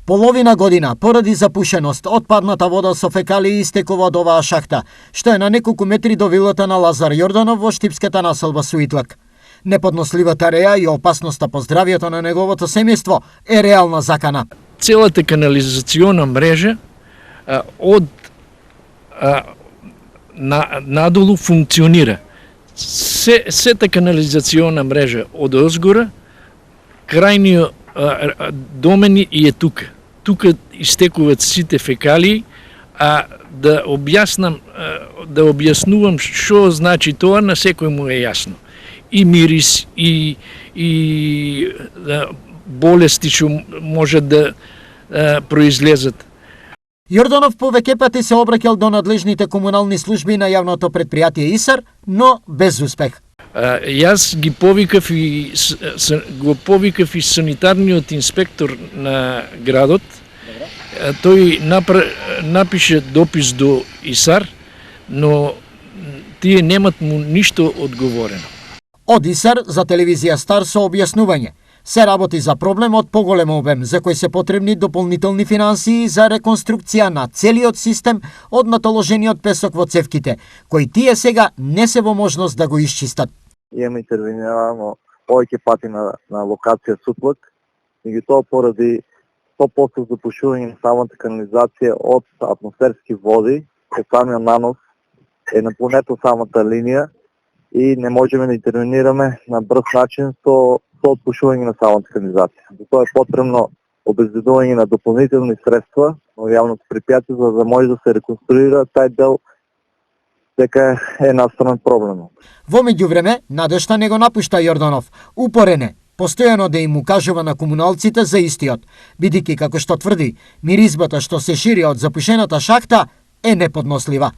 Половина година поради запушеност, отпадната вода со фекалии истекува од оваа шахта, што е на неколку метри до вилата на Лазар Јорданов во штипската населба Суитлак. Неподносливата реја и опасноста по здравјето на неговото семејство е реална закана. Целата канализациона мрежа надолу функционира. Сета канализациона мрежа од озгора, крајниот домени и е тука. Тука истекуваат сите фекалии, а да објаснувам што значи тоа, на секој му е јасно. И мирис, и болести што може да произлезат. Јорданов повеќе пати се обраќал до надлежните комунални служби на јавното предпријатие ИСАР, но без успех. Јас го повикав и санитарниот инспектор на градот. Тој напише допис до ИСАР, но тие немат му ништо одговорено. Од ИСАР за телевизија Стар со објаснување. Се работи за проблем од поголем обем, за кој се потребни дополнителни финансии за реконструкција на целиот систем од натоложениот песок во цевките, кои тие сега не се во можност да го исчистат. Имаме интервенирано повеќе пати на локација Сутлак, меѓутоа поради 100% запушување на самата канализација од атмосферски води, кој самиот нанос е наполнето самата линија и не можеме да интервенираме на брз начин со отпушување на самата канализација. Затоа е потребно обезбедување на дополнителни средства во јавното предпријатие за да може да се реконструира тај дел, дека е настранен проблем. Во меѓувреме, надежта не го напушта Јорданов. Упорен е постојано да им укажува на комуналците за истиот, бидејќи како што тврди, миризбата што се шири од запушената шахта е неподнослива.